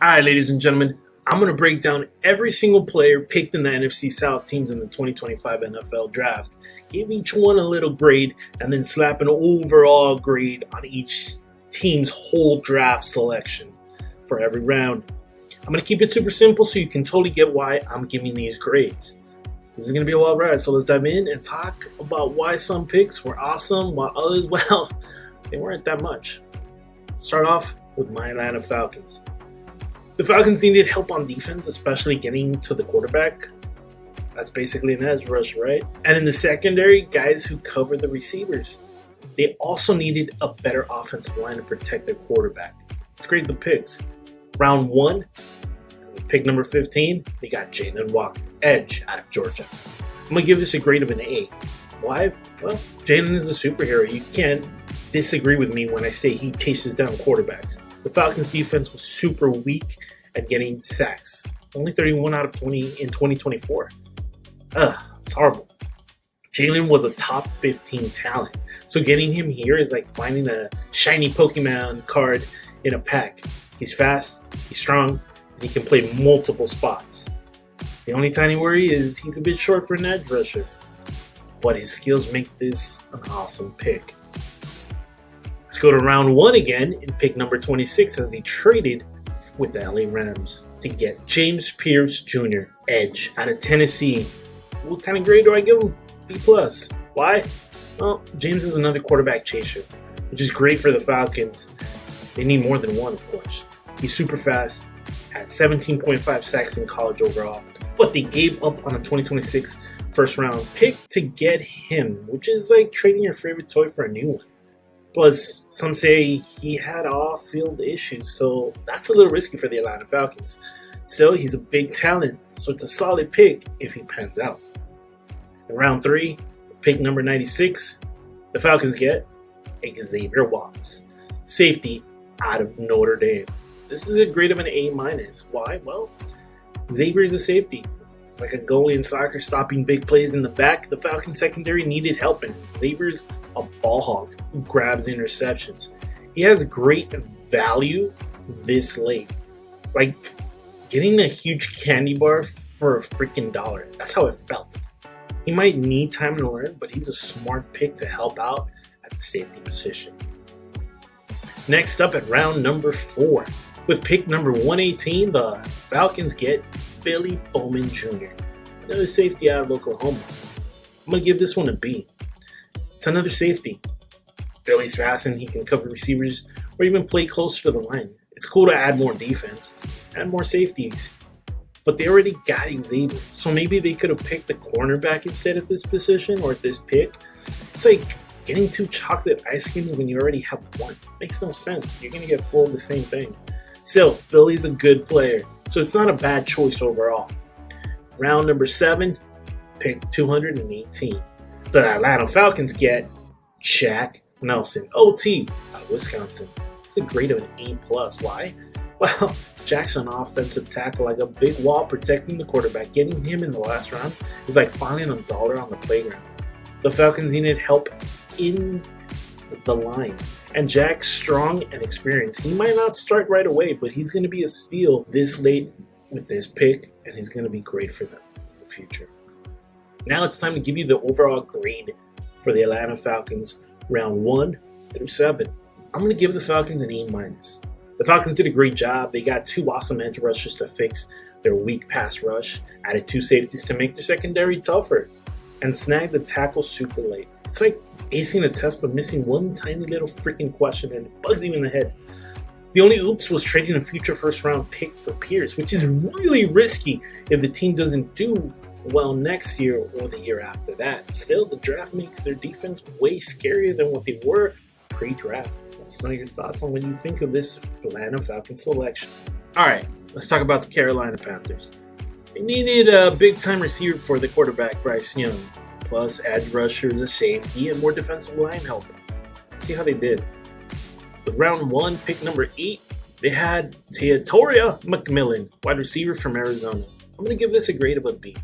Alright, ladies and gentlemen, I'm going to break down every single player picked in the NFC South teams in the 2025 NFL Draft, give each one a little grade, and then slap an overall grade on each team's whole draft selection for every round. I'm going to keep it super simple so you can totally get why I'm giving these grades. This is going to be a wild ride, so let's dive in and talk about why some picks were awesome while others, well, they weren't that much. Start off with my Atlanta Falcons. The Falcons needed help on defense, especially getting to the quarterback. That's basically an edge rush, right? And in the secondary, guys who cover the receivers. They also needed a better offensive line to protect their quarterback. Let's grade the picks. Round 1, pick number 15, they got Jalon Walker, edge out of Georgia. I'm going to give this a grade of an A. Why? Well, Jalon is a superhero. You can't disagree with me when I say he chases down quarterbacks. The Falcons defense was super weak at getting sacks. Only 31 out of 20 in 2024. It's horrible. Jalon was a top 15 talent. So getting him here is like finding a shiny Pokemon card in a pack. He's fast, he's strong, and he can play multiple spots. The only tiny worry is he's a bit short for an edge rusher. But his skills make this an awesome pick. Let's go to round 1 again and pick number 26 as he traded with the LA Rams to get James Pearce Jr, edge out of Tennessee. What kind of grade do I give him? B+. Why? Well, James is another quarterback chaser, which is great for the Falcons. They need more than one, of course. He's super fast, had 17.5 sacks in college overall, but they gave up on a 2026 first round pick to get him, which is like trading your favorite toy for a new one. Plus, some say he had off-field issues, so that's a little risky for the Atlanta Falcons. Still, he's a big talent, so it's a solid pick if he pans out. In round 3, pick number 96, the Falcons get Xavier Watts, safety out of Notre Dame. This is a grade of an A-. Why? Well, Xavier's a safety. Like a goalie in soccer stopping big plays in the back, the Falcons secondary needed help, and Xavier's a ball hog who grabs interceptions. He has great value this late. Like getting a huge candy bar for a freaking dollar. That's how it felt. He might need time to learn, but he's a smart pick to help out at the safety position. Next up at round number 4, with pick number 118, the Falcons get Billy Bowman Jr, another safety out of Oklahoma. I'm going to give this one a B. It's another safety. Billy's fast and he can cover receivers or even play closer to the line. It's cool to add more defense, add more safeties. But they already got Xavier, so maybe they could have picked the cornerback instead at this position or at this pick. It's like getting 2 chocolate ice creams when you already have one. Makes no sense. You're going to get full of the same thing. Still, Billy's a good player, so it's not a bad choice overall. Round number 7, pick 218. The Atlanta Falcons get Shaq Nelson, OT, out of Wisconsin. It's a grade of an A+. Why? Well, Jack's an offensive tackle, like a big wall protecting the quarterback. Getting him in the last round is like finding a dollar on the playground. The Falcons needed help in the line, and Jack's strong and experienced. He might not start right away, but he's going to be a steal this late with this pick, and he's going to be great for them in the future. Now it's time to give you the overall grade for the Atlanta Falcons, round 1 through 7. I'm going to give the Falcons an A-. The Falcons did a great job. They got 2 awesome edge rushers to fix their weak pass rush, added 2 safeties to make their secondary tougher, and snagged the tackle super late. It's like acing a test but missing one tiny little freaking question and it bugs you in the head. The only oops was trading a future first-round pick for Pearce, which is really risky if the team doesn't do well next year or the year after that. Still, the draft makes their defense way scarier than what they were pre-draft. Let us know your thoughts on what you think of this Atlanta Falcons selection. Alright, let's talk about the Carolina Panthers. They needed a big-time receiver for the quarterback, Bryce Young, plus edge rushers, a safety, and more defensive line help. Let's see how they did. With round 1, pick number 8, they had Tetairoa McMillan, wide receiver from Arizona. I'm going to give this a grade of a B.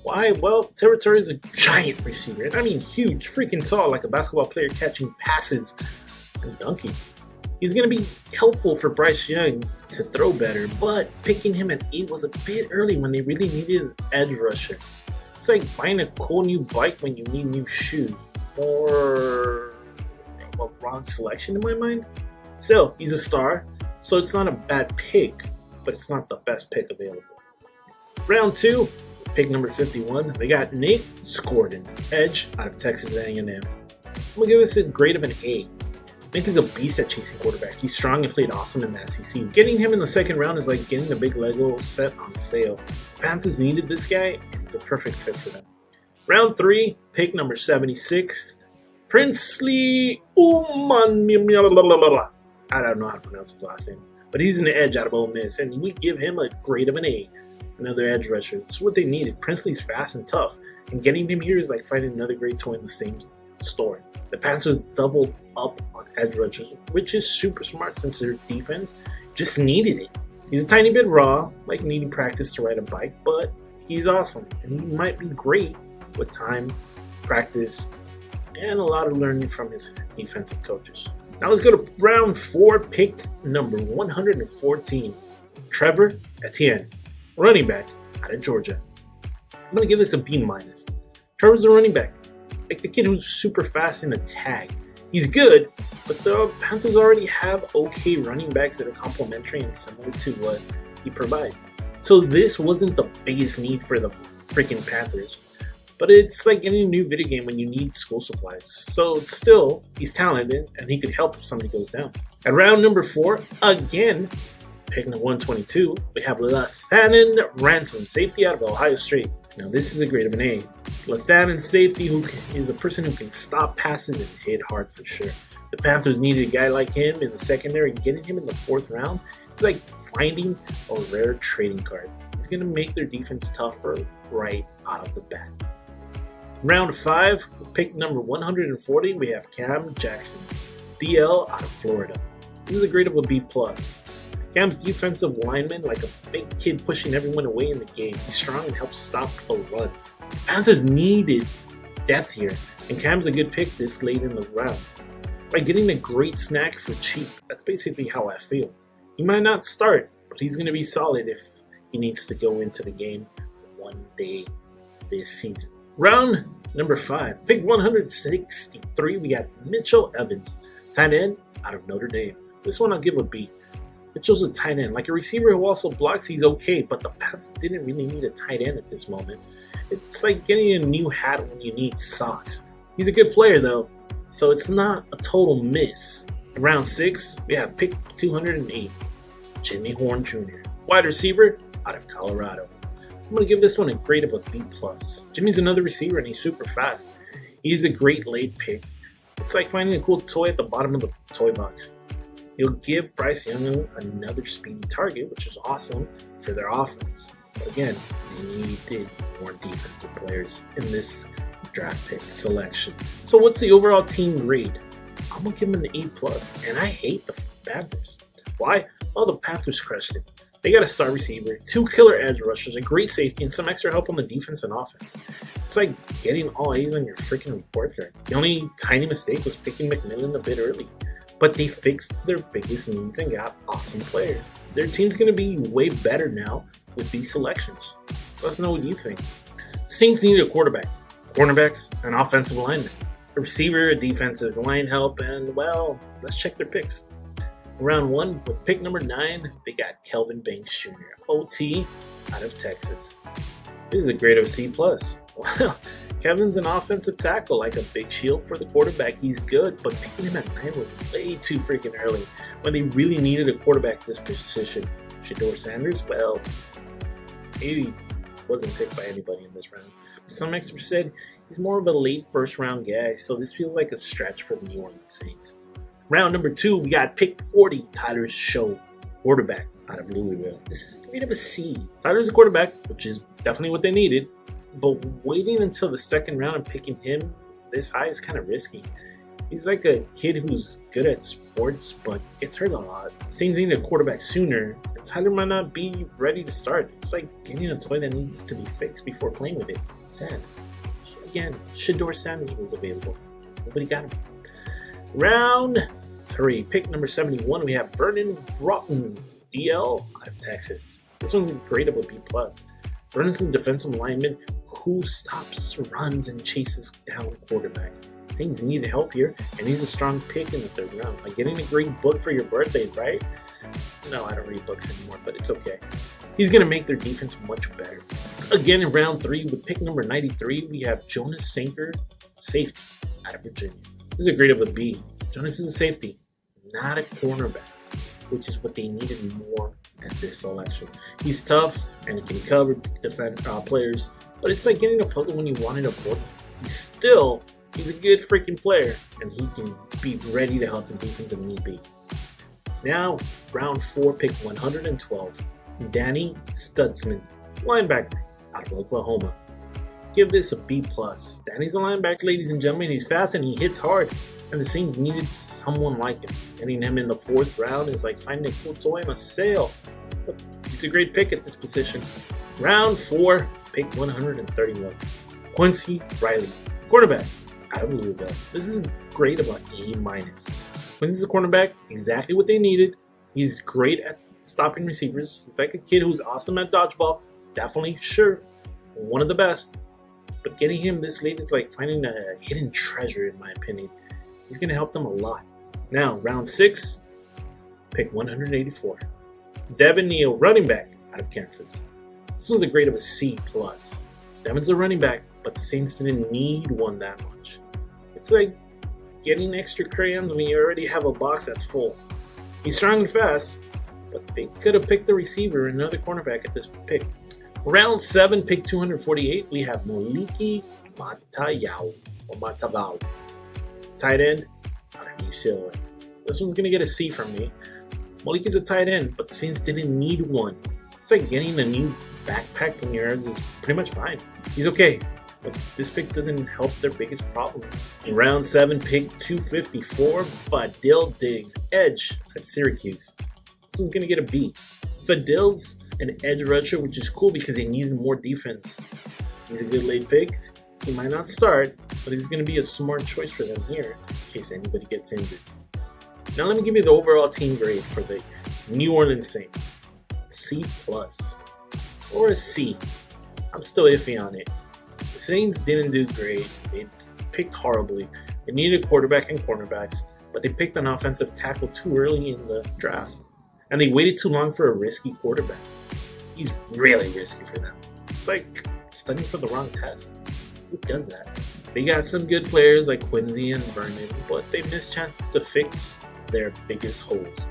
Why? Well, Tetairoa is a giant receiver, and I mean huge, freaking tall, like a basketball player catching passes and dunking. He's going to be helpful for Bryce Young to throw better, but picking him at 8 was a bit early when they really needed an edge rusher. It's like buying a cool new bike when you need new shoes. Or a wrong selection in my mind. Still, he's a star, so it's not a bad pick, but it's not the best pick available. Round 2, pick number 51, we got Nate Scordon, edge out of Texas A&M. I'm going to give this a grade of an A. Nate is a beast at chasing quarterback. He's strong and played awesome in the SEC. Getting him in the second round is like getting a big Lego set on sale. Panthers needed this guy, and he's a perfect fit for them. Round 3, pick number 76, Princely Uman. I don't know how to pronounce his last name, but he's an edge out of Ole Miss, and we give him a grade of an A. Another edge rusher. It's what they needed. Princely's fast and tough, and getting him here is like finding another great toy in the same store. The Panthers doubled up on edge rushers, which is super smart since their defense just needed it. He's a tiny bit raw, like needing practice to ride a bike, but he's awesome, and he might be great with time, practice, and a lot of learning from his defensive coaches. Now let's go to round 4, pick number 114, Trevor Etienne, running back out of Georgia. I'm going to give this a B-. Trevor's a running back, like the kid who's super fast in the tag. He's good, but the Panthers already have okay running backs that are complementary and similar to what he provides. So this wasn't the biggest need for the freaking Panthers. But it's like getting a new video game when you need school supplies. So still, he's talented and he could help if somebody goes down. At round number 4, again, pick number 122, we have Lathanen Ransom, safety out of Ohio State. Now this is a grade of an A. Lathanen safety who is a person who can stop passes and hit hard for sure. The Panthers needed a guy like him in the secondary, and getting him in the 4th round is like finding a rare trading card. He's going to make their defense tougher right out of the bat. Round 5, pick number 140, we have Cam Jackson, DL out of Florida. This is a grade of a B+. Cam's defensive lineman, like a big kid pushing everyone away in the game. He's strong and helps stop a run. Panthers needed depth here, and Cam's a good pick this late in the round. By getting a great snack for cheap, that's basically how I feel. He might not start, but he's going to be solid if he needs to go into the game one day this season. Round number 5, pick 163, we got Mitchell Evans, tight end out of Notre Dame. This one I'll give a B. Mitchell's a tight end. Like a receiver who also blocks, he's okay, but the Panthers didn't really need a tight end at this moment. It's like getting a new hat when you need socks. He's a good player though, so it's not a total miss. Round 6, we have pick 208, Jimmy Horn Jr., wide receiver out of Colorado. I'm going to give this one a grade of a B+. Jimmy's another receiver and he's super fast. He's a great late pick. It's like finding a cool toy at the bottom of the toy box. He'll give Bryce Young another speedy target, which is awesome for their offense. But again, they needed more defensive players in this draft pick selection. So what's the overall team grade? I'm going to give him an A+, and I hate the Panthers. Why? Well, the Panthers crushed it. They got a star receiver, 2 killer edge rushers, a great safety, and some extra help on the defense and offense. It's like getting all A's on your freaking report card. The only tiny mistake was picking McMillan a bit early, but they fixed their biggest needs and got awesome players. Their team's going to be way better now with these selections. Let us know what you think. Saints needed a quarterback, cornerbacks, an offensive lineman, a receiver, a defensive line help, and well, let's check their picks. Round 1, with pick number 9, they got Kelvin Banks Jr., OT, out of Texas. This is a grade of C+. Well, Kevin's an offensive tackle, like a big shield for the quarterback. He's good, but picking him at 9 was way too freaking early when they really needed a quarterback at this position. Shedeur Sanders, well, he wasn't picked by anybody in this round. Some experts said he's more of a late first-round guy, so this feels like a stretch for the New Orleans Saints. Round number 2, we got pick 40, Tyler Show, quarterback out of Louisville. This is a grade of a C. Tyler's a quarterback, which is definitely what they needed, but waiting until the second round and picking him this high is kind of risky. He's like a kid who's good at sports, but gets hurt a lot. Saints need a quarterback sooner, and Tyler might not be ready to start. It's like getting a toy that needs to be fixed before playing with it. Sad. Again, Shedeur Sanders was available. Nobody got him. Round 3, pick number 71, we have Vernon Broughton, DL, out of Texas. This one's great of a B+. Vernon's a defensive lineman who stops runs and chases down quarterbacks. Things need help here, and he's a strong pick in the 3rd round. Like getting a great book for your birthday, right? No, I don't read books anymore, but it's okay. He's going to make their defense much better. Again, in round 3, with pick number 93, we have Jonas Sanker, safety, out of Virginia. This is a grade of a B. Jonas is a safety, not a cornerback, which is what they needed more at this selection. He's tough, and he can cover defend players, but it's like getting a puzzle when you wanted a book. He's a good freaking player, and he can be ready to help the defense if need be. Now, round 4, pick 112, Danny Stutzman, linebacker, out of Oklahoma. Give this a B+. Danny's a linebacker, ladies and gentlemen. He's fast and he hits hard, and the Saints needed someone like him. Getting him in the 4th round is like finding a cool toy on a sale. But he's a great pick at this position. Round 4, pick 131, Quincy Riley, quarterback, out of Louisville. This is a grade of an A-. Quincy's a cornerback, exactly what they needed. He's great at stopping receivers. He's like a kid who's awesome at dodgeball. Definitely, sure, one of the best. But getting him this late is like finding a hidden treasure, in my opinion. He's going to help them a lot. Now, round 6, pick 184, Devin Neal, running back, out of Kansas. This one's a grade of a C+. Devin's a running back, but the Saints didn't need one that much. It's like getting extra crayons when you already have a box that's full. He's strong and fast, but they could have picked the receiver and another cornerback at this pick. Round 7, pick 248, we have Moliki Matavao, tight end, out of UCLA. This one's going to get a C from me. Moliki's a tight end, but the Saints didn't need one. It's like getting a new backpack in your hands is pretty much fine. He's okay, but this pick doesn't help their biggest problems. In round 7, pick 254, Fadil Diggs, edge at Syracuse. This one's going to get a B. Fadil's an edge rusher, which is cool because they need more defense. He's a good late pick. He might not start, but he's going to be a smart choice for them here in case anybody gets injured. Now let me give you the overall team grade for the New Orleans Saints. C+. Or a C. I'm still iffy on it. The Saints didn't do great. They picked horribly. They needed a quarterback and cornerbacks, but they picked an offensive tackle too early in the draft. And they waited too long for a risky quarterback. He's really risky for them. It's like studying for the wrong test. Who does that? They got some good players like Quincy and Vernon, but they missed chances to fix their biggest holes.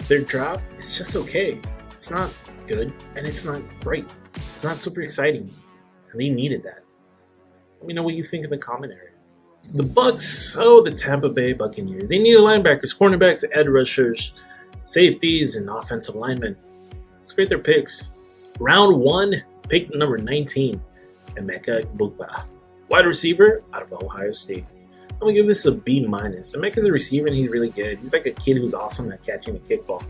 Their draft is just okay. It's not good, and it's not great. It's not super exciting, and they needed that. Let me know what you think in the comment area. The Bucs, the Tampa Bay Buccaneers. They needed linebackers, cornerbacks, edge rushers, safeties, and offensive linemen. Let's grade their picks. Round 1, pick number 19, Emeka Egbuka, wide receiver out of Ohio State. I'm going to give this a B-. Emeka's a receiver, and he's really good. He's like a kid who's awesome at catching the kickball.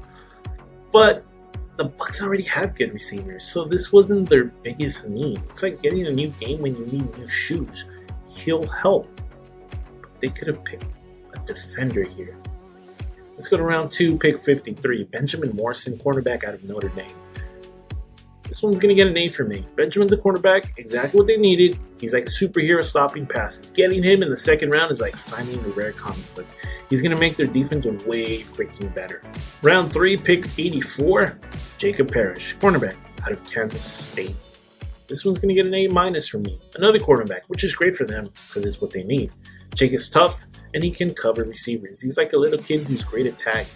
But the Bucs already have good receivers, so this wasn't their biggest need. It's like getting a new game when you need new shoes. He'll help. But they could have picked a defender here. Let's go to round 2, pick 53. Benjamin Morrison, cornerback out of Notre Dame. This one's going to get an A for me. Benjamin's a cornerback, exactly what they needed. He's like a superhero stopping passes. Getting him in the 2nd round is like finding a rare comic book. He's going to make their defense way freaking better. Round 3, pick 84, Jacob Parrish, cornerback out of Kansas State. This one's going to get an A- from me. Another cornerback, which is great for them because it's what they need. Jacob's tough, and he can cover receivers. He's like a little kid who's great at tag.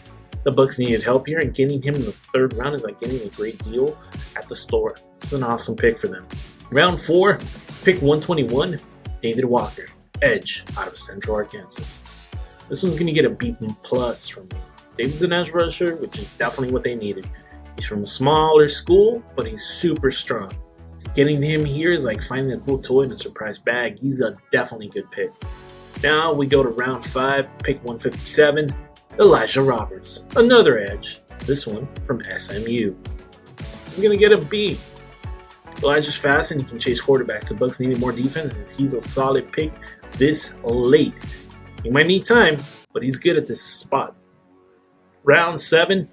The Bucs needed help here, and getting him in the 3rd round is like getting a great deal at the store. It's an awesome pick for them. Round 4, pick 121, David Walker, edge out of Central Arkansas. This one's going to get a B+ from me. David's an edge rusher, which is definitely what they needed. He's from a smaller school, but he's super strong. Getting him here is like finding a cool toy in a surprise bag. He's a definitely good pick. Now we go to round 5, pick 157, Elijah Roberts, another edge, this one from SMU. He's going to get a B. Elijah's fast and he can chase quarterbacks. The Bucs needed more defense. He's a solid pick this late. He might need time, but he's good at this spot. Round 7,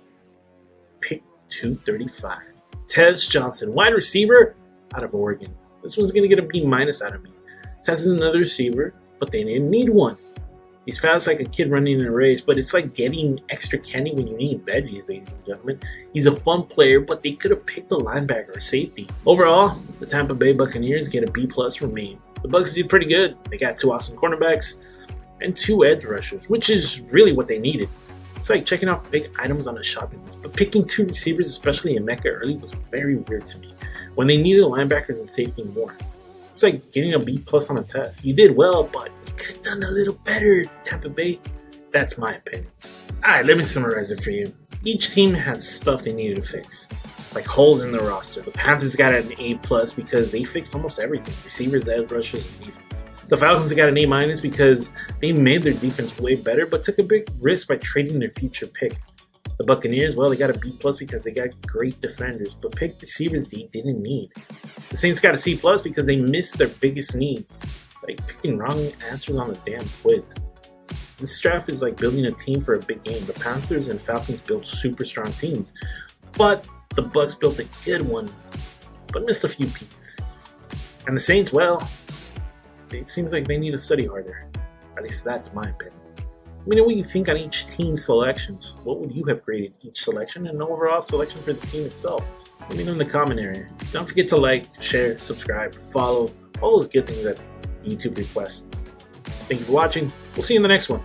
pick 235. Tez Johnson, wide receiver out of Oregon. This one's going to get a B- out of me. Tez is another receiver, but they didn't need one. He's fast like a kid running in a race, but it's like getting extra candy when you need veggies, ladies and gentlemen. He's a fun player, but they could have picked a linebacker or safety. Overall, the Tampa Bay Buccaneers get a B+ from me. The Bucs did pretty good. They got 2 awesome cornerbacks and 2 edge rushers, which is really what they needed. It's like checking out big items on a shopping list, but picking 2 receivers, especially Emeka early, was very weird to me when they needed linebackers and safety more. It's like getting a B+ on a test. You did well, but you could have done a little better, Tampa Bay. That's my opinion. Alright, let me summarize it for you. Each team has stuff they needed to fix, like holes in the roster. The Panthers got an A+ because they fixed almost everything: receivers, edge rushers, and defense. The Falcons got an A- because they made their defense way better, but took a big risk by trading their future pick. The Buccaneers, well, they got a B+ because they got great defenders, but picked receivers they didn't need. The Saints got a C+ because they missed their biggest needs, like picking wrong answers on the damn quiz. This draft is like building a team for a big game. The Panthers and Falcons built super strong teams, but the Bucs built a good one, but missed a few pieces. And the Saints, well, it seems like they need to study harder. At least that's my opinion. Let me know what you think on each team's selections. What would you have graded each selection and overall selection for the team itself? Let me know in the comment area. Don't forget to like, share, subscribe, follow, all those good things that YouTube requests. Thank you for watching. We'll see you in the next one.